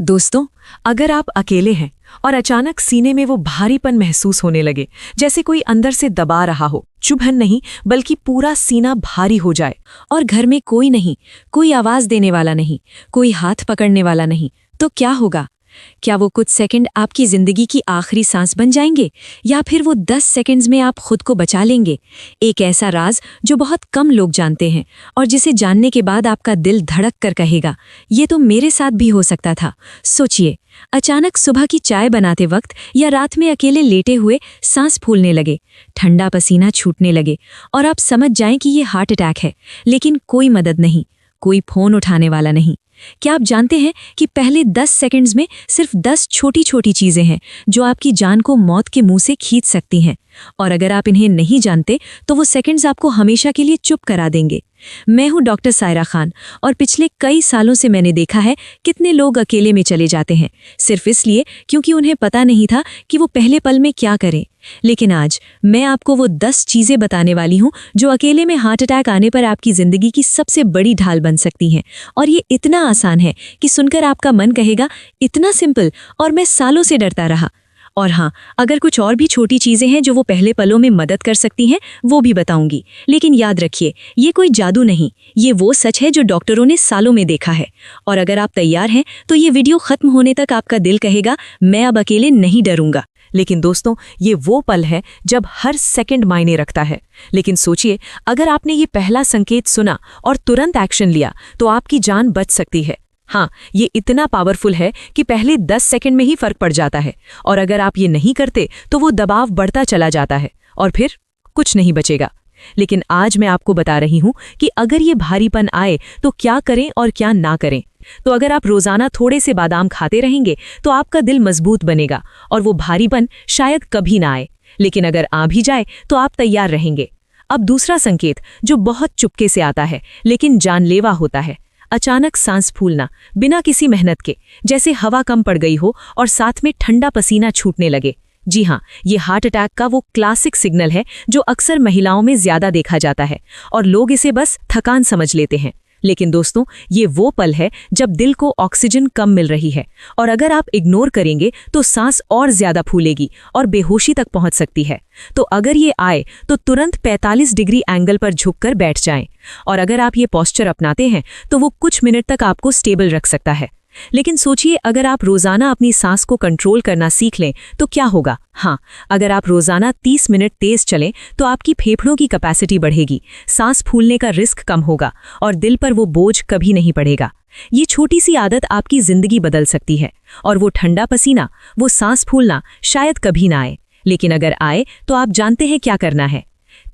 दोस्तों, अगर आप अकेले हैं और अचानक सीने में वो भारीपन महसूस होने लगे, जैसे कोई अंदर से दबा रहा हो, चुभन नहीं बल्कि पूरा सीना भारी हो जाए, और घर में कोई नहीं, कोई आवाज देने वाला नहीं, कोई हाथ पकड़ने वाला नहीं, तो क्या होगा? क्या वो कुछ सेकंड आपकी जिंदगी की आखिरी सांस बन जाएंगे, या फिर वो 10 सेकंड्स में आप खुद को बचा लेंगे? एक ऐसा राज जो बहुत कम लोग जानते हैं और जिसे जानने के बाद आपका दिल धड़क कर कहेगा, ये तो मेरे साथ भी हो सकता था। सोचिए, अचानक सुबह की चाय बनाते वक्त या रात में अकेले लेटे हुए सांस फूलने लगे, ठंडा पसीना छूटने लगे और आप समझ जाएं कि ये हार्ट अटैक है, लेकिन कोई मदद नहीं, कोई फोन उठाने वाला नहीं। क्या आप जानते हैं कि पहले 10 सेकंड्स में सिर्फ 10 छोटी छोटी चीजें हैं जो आपकी जान को मौत के मुंह से खींच सकती हैं? और अगर आप इन्हें नहीं जानते तो वो सेकंड्स आपको हमेशा के लिए चुप करा देंगे। मैं हूं डॉक्टर सायरा खान, और पिछले कई सालों से मैंने देखा है कितने लोग अकेले में चले जाते हैं सिर्फ इसलिए क्योंकि उन्हें पता नहीं था कि वो पहले पल में क्या करें। लेकिन आज मैं आपको वो 10 चीजें बताने वाली हूं जो अकेले में हार्ट अटैक आने पर आपकी जिंदगी की सबसे बड़ी ढाल बन सकती हैं। और ये इतना आसान है कि सुनकर आपका मन कहेगा, इतना सिंपल, और मैं सालों से डरता रहा। और हाँ, अगर कुछ और भी छोटी चीजें हैं जो वो पहले पलों में मदद कर सकती हैं, वो भी बताऊंगी। लेकिन याद रखिए, ये कोई जादू नहीं, ये वो सच है जो डॉक्टरों ने सालों में देखा है। और अगर आप तैयार हैं तो ये वीडियो खत्म होने तक आपका दिल कहेगा, मैं अब अकेले नहीं डरूंगा। लेकिन दोस्तों, ये वो पल है जब हर सेकंड मायने रखता है। लेकिन सोचिए, अगर आपने ये पहला संकेत सुना और तुरंत एक्शन लिया तो आपकी जान बच सकती है। हाँ, ये इतना पावरफुल है कि पहले 10 सेकंड में ही फर्क पड़ जाता है, और अगर आप ये नहीं करते तो वो दबाव बढ़ता चला जाता है और फिर कुछ नहीं बचेगा। लेकिन आज मैं आपको बता रही हूं कि अगर ये भारीपन आए तो क्या करें और क्या ना करें। तो अगर आप रोजाना थोड़े से बादाम खाते रहेंगे तो आपका दिल मजबूत बनेगा और वो भारीपन शायद कभी ना आए, लेकिन अगर आ भी जाए तो आप तैयार रहेंगे। अब दूसरा संकेत जो बहुत चुपके से आता है लेकिन जानलेवा होता है, अचानक सांस फूलना बिना किसी मेहनत के, जैसे हवा कम पड़ गई हो और साथ में ठंडा पसीना छूटने लगे। जी हाँ, ये हार्ट अटैक का वो क्लासिक सिग्नल है जो अक्सर महिलाओं में ज्यादा देखा जाता है और लोग इसे बस थकान समझ लेते हैं। लेकिन दोस्तों, ये वो पल है जब दिल को ऑक्सीजन कम मिल रही है, और अगर आप इग्नोर करेंगे तो सांस और ज्यादा फूलेगी और बेहोशी तक पहुंच सकती है। तो अगर ये आए तो तुरंत 45 डिग्री एंगल पर झुककर बैठ जाएं, और अगर आप ये पोस्चर अपनाते हैं तो वो कुछ मिनट तक आपको स्टेबल रख सकता है। लेकिन सोचिए, अगर आप रोजाना अपनी सांस को कंट्रोल करना सीख लें तो क्या होगा? हाँ, अगर आप रोजाना 30 मिनट तेज चलें तो आपकी फेफड़ों की कैपेसिटी बढ़ेगी, सांस फूलने का रिस्क कम होगा और दिल पर वो बोझ कभी नहीं पड़ेगा। ये छोटी सी आदत आपकी जिंदगी बदल सकती है, और वो ठंडा पसीना, वो सांस फूलना शायद कभी ना आए, लेकिन अगर आए तो आप जानते हैं क्या करना है।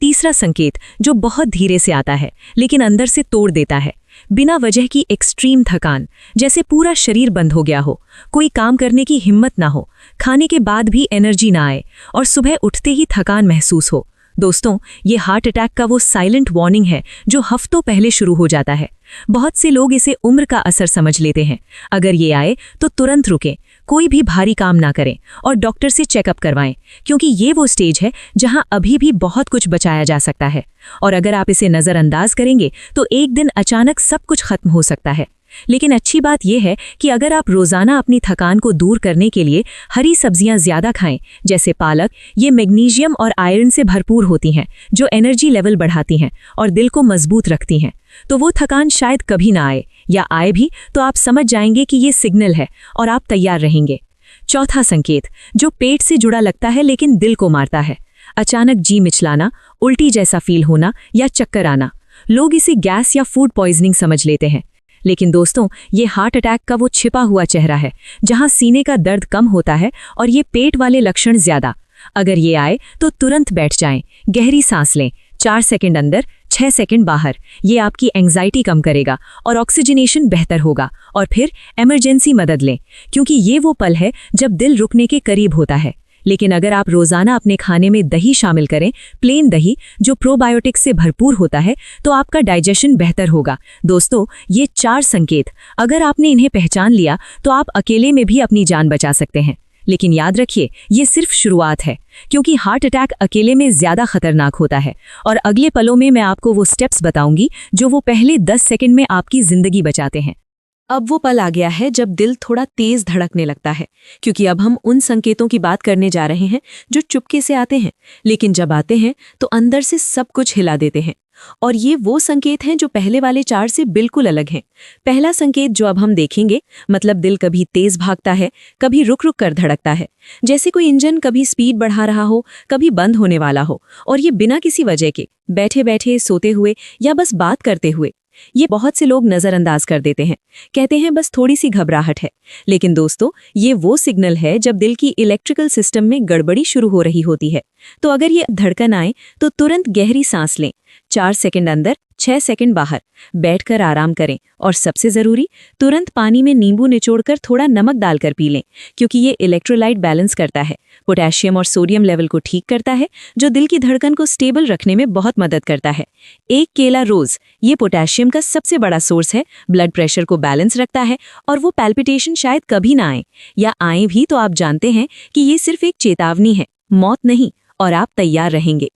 तीसरा संकेत जो बहुत धीरे से आता है लेकिन अंदर से तोड़ देता है, बिना वजह की एक्सट्रीम थकान, जैसे पूरा शरीर बंद हो गया हो, कोई काम करने की हिम्मत ना हो, खाने के बाद भी एनर्जी ना आए और सुबह उठते ही थकान महसूस हो। दोस्तों, ये हार्ट अटैक का वो साइलेंट वार्निंग है जो हफ्तों पहले शुरू हो जाता है। बहुत से लोग इसे उम्र का असर समझ लेते हैं। अगर ये आए तो तुरंत रुकें, कोई भी भारी काम ना करें और डॉक्टर से चेकअप करवाएं, क्योंकि ये वो स्टेज है जहां अभी भी बहुत कुछ बचाया जा सकता है। और अगर आप इसे नज़रअंदाज करेंगे तो एक दिन अचानक सब कुछ खत्म हो सकता है। लेकिन अच्छी बात यह है कि अगर आप रोजाना अपनी थकान को दूर करने के लिए हरी सब्जियां ज्यादा खाएं, जैसे पालक, ये मैग्नीशियम और आयरन से भरपूर होती हैं जो एनर्जी लेवल बढ़ाती हैं और दिल को मजबूत रखती हैं, तो वो थकान शायद कभी ना आए, या आए भी तो आप समझ जाएंगे कि ये सिग्नल है और आप तैयार रहेंगे। चौथा संकेत जो पेट से जुड़ा लगता है लेकिन दिल को मारता है, अचानक जी मिचलाना, उल्टी जैसा फील होना या चक्कर आना। लोग इसे गैस या फूड पॉइजनिंग समझ लेते हैं, लेकिन दोस्तों, ये हार्ट अटैक का वो छिपा हुआ चेहरा है जहां सीने का दर्द कम होता है और ये पेट वाले लक्षण ज्यादा। अगर ये आए तो तुरंत बैठ जाएं, गहरी सांस लें, 4 सेकंड अंदर, 6 सेकंड बाहर। ये आपकी एंग्जाइटी कम करेगा और ऑक्सीजनेशन बेहतर होगा। और फिर इमरजेंसी मदद लें, क्योंकि ये वो पल है जब दिल रुकने के करीब होता है। लेकिन अगर आप रोजाना अपने खाने में दही शामिल करें, प्लेन दही जो प्रोबायोटिक्स से भरपूर होता है, तो आपका डाइजेशन बेहतर होगा। दोस्तों, ये 4 संकेत अगर आपने इन्हें पहचान लिया तो आप अकेले में भी अपनी जान बचा सकते हैं। लेकिन याद रखिए, ये सिर्फ शुरुआत है, क्योंकि हार्ट अटैक अकेले में ज्यादा खतरनाक होता है। और अगले पलों में मैं आपको वो स्टेप्स बताऊंगी जो वो पहले 10 सेकंड में आपकी जिंदगी बचाते हैं। अब वो पल आ गया है जब दिल थोड़ा तेज धड़कने लगता है, क्योंकि अब हम उन संकेतों की बात करने जा रहे हैं जो चुपके से आते हैं, लेकिन जब आते हैं तो अंदर से सब कुछ हिला देते हैं। और ये वो संकेत हैं जो पहले वाले 4 से बिल्कुल अलग हैं। पहला संकेत जो अब हम देखेंगे, मतलब दिल कभी तेज भागता है, कभी रुक रुक कर धड़कता है, जैसे कोई इंजन कभी स्पीड बढ़ा रहा हो, कभी बंद होने वाला हो, और ये बिना किसी वजह के, बैठे बैठे, सोते हुए या बस बात करते हुए। ये बहुत से लोग नजरअंदाज कर देते हैं, कहते हैं बस थोड़ी सी घबराहट है। लेकिन दोस्तों, ये वो सिग्नल है जब दिल की इलेक्ट्रिकल सिस्टम में गड़बड़ी शुरू हो रही होती है। तो अगर ये धड़कन आए तो तुरंत गहरी सांस लें, 4 सेकंड अंदर, 6 सेकंड बाहर, बैठकर आराम करें, और सबसे जरूरी, तुरंत पानी में नींबू निचोड़कर थोड़ा नमक डालकर पी लें, क्योंकि ये इलेक्ट्रोलाइट बैलेंस करता है, पोटेशियम और सोडियम लेवल को ठीक करता है, जो दिल की धड़कन को स्टेबल रखने में बहुत मदद करता है। एक केला रोज, ये पोटेशियम का सबसे बड़ा सोर्स है, ब्लड प्रेशर को बैलेंस रखता है, और वो पैल्पिटेशन शायद कभी ना आए, या आए भी तो आप जानते हैं कि ये सिर्फ एक चेतावनी है, मौत नहीं, और आप तैयार रहेंगे।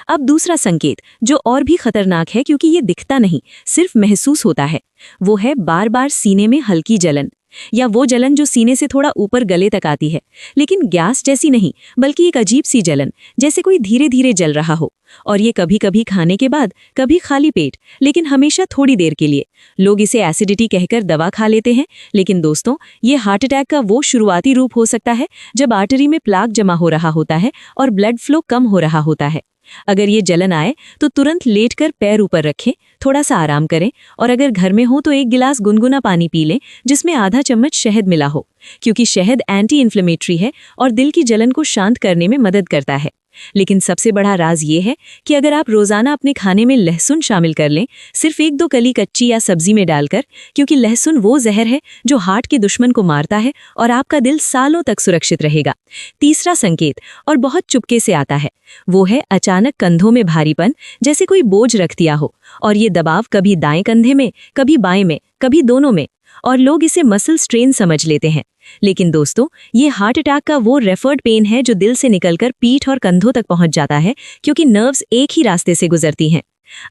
अब दूसरा संकेत जो और भी खतरनाक है, क्योंकि ये दिखता नहीं, सिर्फ महसूस होता है, वो है बार बार सीने में हल्की जलन, या वो जलन जो सीने से थोड़ा ऊपर गले तक आती है, लेकिन गैस जैसी नहीं, बल्कि एक अजीब सी जलन, जैसे कोई धीरे धीरे जल रहा हो। और ये कभी कभी खाने के बाद, कभी खाली पेट, लेकिन हमेशा थोड़ी देर के लिए। लोग इसे एसिडिटी कहकर दवा खा लेते हैं, लेकिन दोस्तों, ये हार्ट अटैक का वो शुरुआती रूप हो सकता है जब आर्टरी में प्लाक जमा हो रहा होता है और ब्लड फ्लो कम हो रहा होता है। अगर ये जलन आए तो तुरंत लेटकर पैर ऊपर रखें, थोड़ा सा आराम करें, और अगर घर में हो तो 1 गिलास गुनगुना पानी पी लें जिसमें आधा चम्मच शहद मिला हो, क्योंकि शहद एंटी इन्फ्लेमेटरी है और दिल की जलन को शांत करने में मदद करता है। लेकिन सबसे बड़ा राज ये है कि अगर आप रोजाना अपने खाने में लहसुन शामिल कर लें, सिर्फ 1-2 कली कच्ची या सब्जी में डालकर, क्योंकि लहसुन वो जहर है जो हार्ट के दुश्मन को मारता है, और आपका दिल सालों तक सुरक्षित रहेगा। तीसरा संकेत, और बहुत चुपके से आता है, वो है अचानक कंधों में भारीपन, जैसे कोई बोझ रख दिया हो, और ये दबाव कभी दाएं कंधे में, कभी बाएं में, कभी दोनों में, और लोग इसे मसल स्ट्रेन समझ लेते हैं। लेकिन दोस्तों, ये हार्ट अटैक का वो रेफर्ड पेन है जो दिल से निकलकर पीठ और कंधों तक पहुंच जाता है, क्योंकि नर्व्स एक ही रास्ते से गुजरती हैं।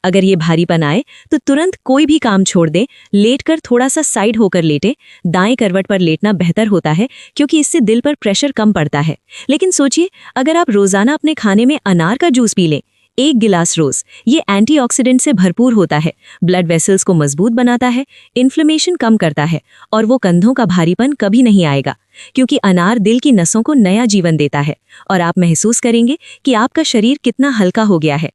अगर ये भारीपन आए तो तुरंत कोई भी काम छोड़ दें, लेटकर थोड़ा सा साइड होकर लेटें। दाएं करवट पर लेटना बेहतर होता है, क्योंकि इससे दिल पर प्रेशर कम पड़ता है। लेकिन सोचिए, अगर आप रोजाना अपने खाने में अनार का जूस पी लें, 1 गिलास रोज, ये एंटीऑक्सीडेंट से भरपूर होता है, ब्लड वेसल्स को मजबूत बनाता है, इन्फ्लेमेशन कम करता है, और वो कंधों का भारीपन कभी नहीं आएगा, क्योंकि अनार दिल की नसों को नया जीवन देता है, और आप महसूस करेंगे कि आपका शरीर कितना हल्का हो गया है।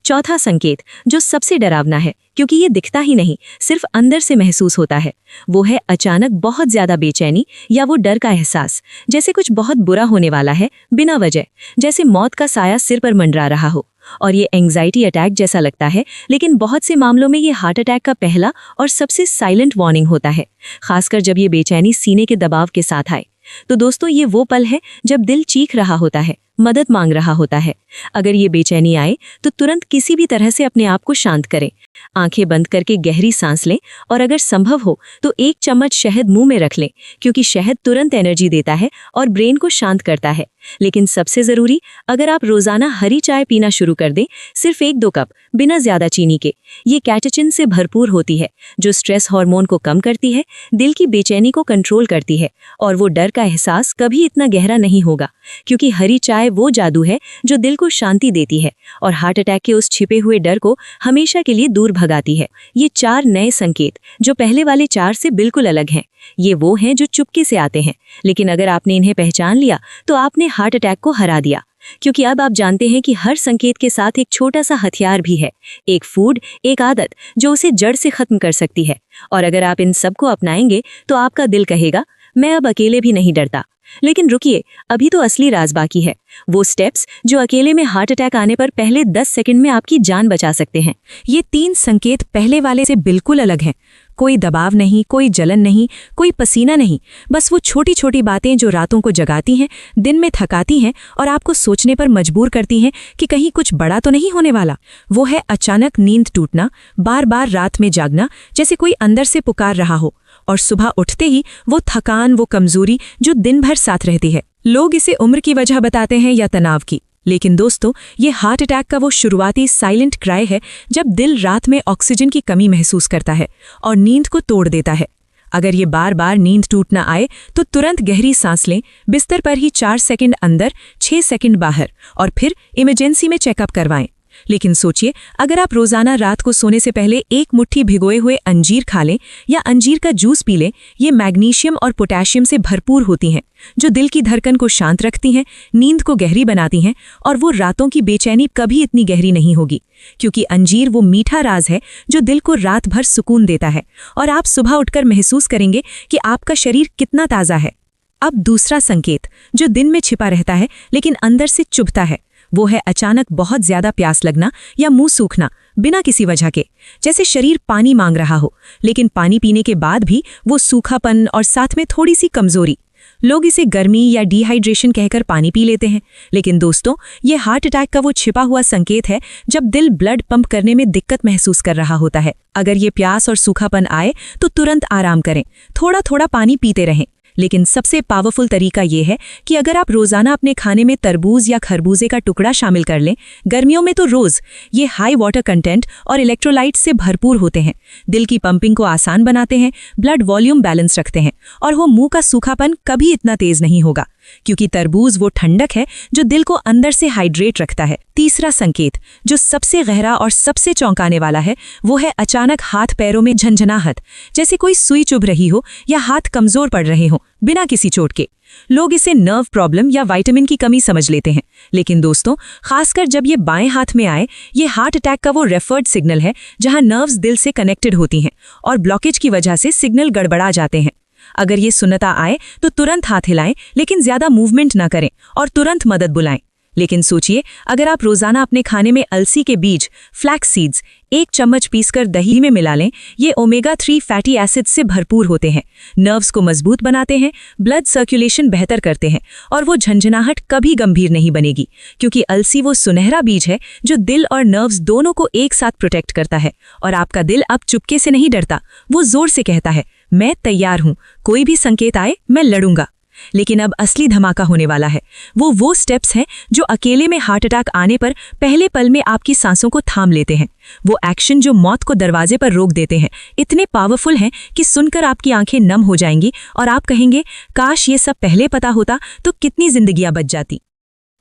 चौथा संकेत, जो सबसे डरावना है, क्योंकि ये दिखता ही नहीं, सिर्फ अंदर से महसूस होता है, वो है अचानक बहुत ज्यादा बेचैनी या वो डर का एहसास, जैसे कुछ बहुत बुरा होने वाला है बिना वजह, जैसे मौत का साया सिर पर मंडरा रहा हो। और ये एंग्जाइटी अटैक जैसा लगता है, लेकिन बहुत से मामलों में ये हार्ट अटैक का पहला और सबसे साइलेंट वार्निंग होता है, खासकर जब ये बेचैनी सीने के दबाव के साथ आए। तो दोस्तों, ये वो पल है जब दिल चीख रहा होता है, मदद मांग रहा होता है। अगर ये बेचैनी आए तो तुरंत किसी भी तरह से अपने आप को शांत करें, आंखें बंद करके गहरी सांस लें, और अगर संभव हो तो 1 चम्मच शहद मुंह में रख लें, क्योंकि शहद तुरंत एनर्जी देता है और ब्रेन को शांत करता है। लेकिन सबसे जरूरी, अगर आप रोजाना हरी चाय पीना शुरू कर दें, सिर्फ 1-2 कप, बिना ज्यादा चीनी के, ये कैटेचिन से भरपूर होती है, जो स्ट्रेस हार्मोन को कम करती है, दिल की बेचैनी को कंट्रोल करती है, और वो डर का एहसास कभी इतना गहरा नहीं होगा, क्योंकि हरी चाय वो जादू है जो दिल को शांति देती है और हार्ट अटैक के उस छिपे हुए डर को हमेशा के लिए दूर भगाती है। ये 4 नए संकेत जो पहले वाले 4 से बिल्कुल अलग हैं, ये वो हैं जो चुपके से आते हैं, लेकिन अगर आपने इन्हें पहचान लिया तो आपने हार्ट अटैक को हरा दिया, क्योंकि अब आप जानते हैं कि हर संकेत के साथ एक छोटा सा हथियार भी है, एक फूड, एक आदत जो उसे जड़ से खत्म कर सकती है। और अगर आप इन सबको अपनाएंगे तो आपका दिल कहेगा, मैं अब अकेले भी नहीं डरता। लेकिन रुकिए, अभी तो असली राज बाकी है, वो स्टेप्स जो अकेले में हार्ट अटैक आने पर पहले 10 सेकंड में आपकी जान बचा सकते हैं। ये 3 संकेत पहले वाले से बिल्कुल अलग हैं। कोई दबाव नहीं, कोई जलन नहीं, कोई पसीना नहीं, बस वो छोटी छोटी बातें जो रातों को जगाती हैं, दिन में थकाती हैं और आपको सोचने पर मजबूर करती हैं कि कहीं कुछ बड़ा तो नहीं होने वाला। वो है अचानक नींद टूटना, बार बार रात में जागना, जैसे कोई अंदर से पुकार रहा हो, और सुबह उठते ही वो थकान, वो कमजोरी जो दिन भर साथ रहती है। लोग इसे उम्र की वजह बताते हैं या तनाव की, लेकिन दोस्तों, ये हार्ट अटैक का वो शुरुआती साइलेंट क्राई है जब दिल रात में ऑक्सीजन की कमी महसूस करता है और नींद को तोड़ देता है। अगर ये बार बार नींद टूट ना आए तो तुरंत गहरी सांस लें, बिस्तर पर ही 4 सेकंड अंदर 6 सेकंड बाहर, और फिर इमरजेंसी में चेकअप करवाएं। लेकिन सोचिए, अगर आप रोजाना रात को सोने से पहले 1 मुट्ठी भिगोए हुए अंजीर खा लें या अंजीर का जूस पी लें, ये मैग्नीशियम और पोटेशियम से भरपूर होती हैं, जो दिल की धड़कन को शांत रखती हैं, नींद को गहरी बनाती हैं, और वो रातों की बेचैनी कभी इतनी गहरी नहीं होगी, क्योंकि अंजीर वो मीठा राज है जो दिल को रात भर सुकून देता है, और आप सुबह उठकर महसूस करेंगे कि आपका शरीर कितना ताज़ा है। अब दूसरा संकेत जो दिन में छिपा रहता है लेकिन अंदर से चुभता है, वो है अचानक बहुत ज्यादा प्यास लगना या मुंह सूखना बिना किसी वजह के, जैसे शरीर पानी मांग रहा हो, लेकिन पानी पीने के बाद भी वो सूखापन और साथ में थोड़ी सी कमजोरी। लोग इसे गर्मी या डिहाइड्रेशन कहकर पानी पी लेते हैं, लेकिन दोस्तों, ये हार्ट अटैक का वो छिपा हुआ संकेत है जब दिल ब्लड पंप करने में दिक्कत महसूस कर रहा होता है। अगर ये प्यास और सूखापन आए तो तुरंत आराम करें, थोड़ा थोड़ा पानी पीते रहें। लेकिन सबसे पावरफुल तरीका ये है कि अगर आप रोजाना अपने खाने में तरबूज या खरबूजे का टुकड़ा शामिल कर लें, गर्मियों में तो रोज, ये हाई वाटर कंटेंट और इलेक्ट्रोलाइट से भरपूर होते हैं, दिल की पंपिंग को आसान बनाते हैं, ब्लड वॉल्यूम बैलेंस रखते हैं, और वो मुंह का सूखापन कभी इतना तेज नहीं होगा, क्योंकि तरबूज वो ठंडक है जो दिल को अंदर से हाइड्रेट रखता है। तीसरा संकेत जो सबसे गहरा और सबसे चौंकाने वाला है, वो है अचानक हाथ पैरों में झंझनाहट, जैसे कोई सुई चुभ रही हो या हाथ कमजोर पड़ रहे हो बिना किसी चोट के। लोग इसे नर्व प्रॉब्लम या विटामिन की कमी समझ लेते हैं, लेकिन दोस्तों, खासकर जब ये बाएं हाथ में आए, ये हार्ट अटैक का वो रेफर्ड सिग्नल है जहां नर्व्स दिल से कनेक्टेड होती हैं और ब्लॉकेज की वजह से सिग्नल गड़बड़ा जाते हैं। अगर ये सुन्नता आए तो तुरंत हाथ हिलाएं, लेकिन ज्यादा मूवमेंट ना करें और तुरंत मदद बुलाएं। लेकिन सोचिए, अगर आप रोजाना अपने खाने में अलसी के बीज, फ्लैक्स सीड्स, 1 चम्मच पीसकर दही में मिला लें, ये ओमेगा 3 फैटी एसिड से भरपूर होते हैं, नर्व्स को मजबूत बनाते हैं, ब्लड सर्कुलेशन बेहतर करते हैं, और वो झंझनाहट कभी गंभीर नहीं बनेगी, क्योंकि अलसी वो सुनहरा बीज है जो दिल और नर्व्स दोनों को एक साथ प्रोटेक्ट करता है। और आपका दिल अब चुपके से नहीं डरता, वो जोर से कहता है, मैं तैयार हूं, कोई भी संकेत आए मैं लड़ूंगा। लेकिन अब असली धमाका होने वाला है। वो स्टेप्स हैं जो अकेले में हार्ट अटैक आने पर पहले पल में आपकी सांसों को थाम लेते हैं। वो एक्शन जो मौत को दरवाजे पर रोक देते हैं, इतने पावरफुल हैं कि सुनकर आपकी आंखें नम हो जाएंगी और आप कहेंगे, काश ये सब पहले पता होता तो कितनी जिंदगियां बच जाती।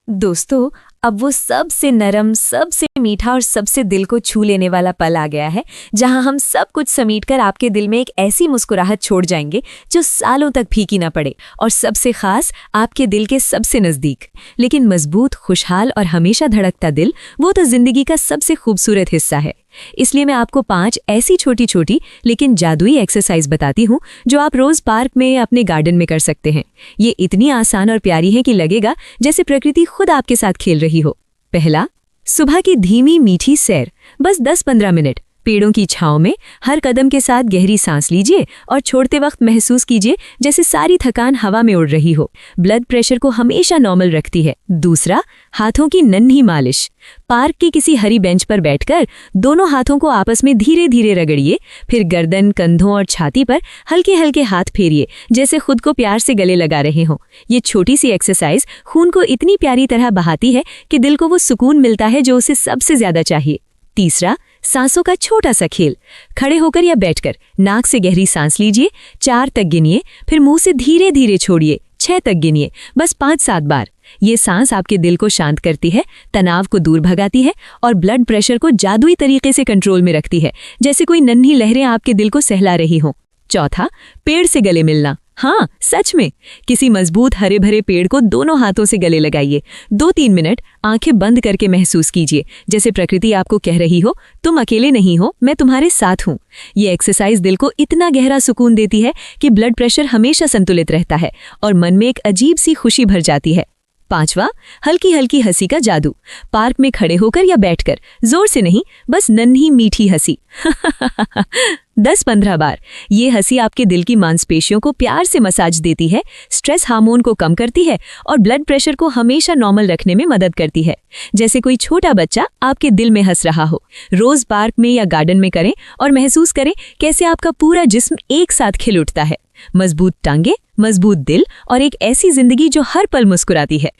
दोस्तों, अब वो सबसे नरम, सबसे मीठा और सबसे दिल को छू लेने वाला पल आ गया है, जहां हम सब कुछ समेटकर आपके दिल में एक ऐसी मुस्कुराहट छोड़ जाएंगे जो सालों तक फीकी ना पड़े, और सबसे खास आपके दिल के सबसे नजदीक। लेकिन मजबूत, खुशहाल और हमेशा धड़कता दिल, वो तो जिंदगी का सबसे खूबसूरत हिस्सा है। इसलिए मैं आपको 5 ऐसी छोटी छोटी लेकिन जादुई एक्सरसाइज बताती हूँ जो आप रोज पार्क में, अपने गार्डन में कर सकते हैं। ये इतनी आसान और प्यारी है कि लगेगा जैसे प्रकृति खुद आपके साथ खेल रही हो। पहला, सुबह की धीमी मीठी सैर, बस 10-15 मिनट। पेड़ों की छांव में हर कदम के साथ गहरी सांस लीजिए और छोड़ते वक्त महसूस कीजिए जैसे सारी थकान हवा में उड़ रही हो। ब्लड प्रेशर को हमेशा नॉर्मल रखती है। दूसरा, हाथों की नन्ही मालिश। पार्क की किसी हरी बेंच पर बैठकर दोनों हाथों को आपस में धीरे धीरे रगड़िए, फिर गर्दन, कंधों और छाती पर हल्के हल्के हाथ फेरिए, जैसे खुद को प्यार से गले लगा रहे हों। ये छोटी सी एक्सरसाइज खून को इतनी प्यारी तरह बहाती है कि दिल को वो सुकून मिलता है जो उसे सबसे ज्यादा चाहिए। तीसरा, सांसों का छोटा सा खेल। खड़े होकर या बैठकर नाक से गहरी सांस लीजिए, 4 तक गिनिए, फिर मुंह से धीरे धीरे छोड़िए, 6 तक गिनिए, बस 5-7 बार। ये सांस आपके दिल को शांत करती है, तनाव को दूर भगाती है और ब्लड प्रेशर को जादुई तरीके से कंट्रोल में रखती है, जैसे कोई नन्ही लहरें आपके दिल को सहला रही हों। चौथा, पेड़ से गले मिलना। हाँ, सच में किसी मजबूत हरे भरे पेड़ को दोनों हाथों से गले लगाइए। 2-3 मिनट आंखें बंद करके महसूस कीजिए जैसे प्रकृति आपको कह रही हो, तुम अकेले नहीं हो, मैं तुम्हारे साथ हूँ। ये एक्सरसाइज दिल को इतना गहरा सुकून देती है कि ब्लड प्रेशर हमेशा संतुलित रहता है और मन में एक अजीब सी खुशी भर जाती है। पांचवा, हल्की हल्की हंसी का जादू। पार्क में खड़े होकर या बैठकर जोर से नहीं, बस नन्ही मीठी हंसी 10-15 बार। ये हंसी आपके दिल की मांसपेशियों को प्यार से मसाज देती है, स्ट्रेस हार्मोन को कम करती है और ब्लड प्रेशर को हमेशा नॉर्मल रखने में मदद करती है, जैसे कोई छोटा बच्चा आपके दिल में हंस रहा हो। रोज पार्क में या गार्डन में करें और महसूस करें कैसे आपका पूरा जिस्म एक साथ खिल उठता है। मजबूत टांगे, मजबूत दिल और एक ऐसी जिंदगी जो हर पल मुस्कुराती है।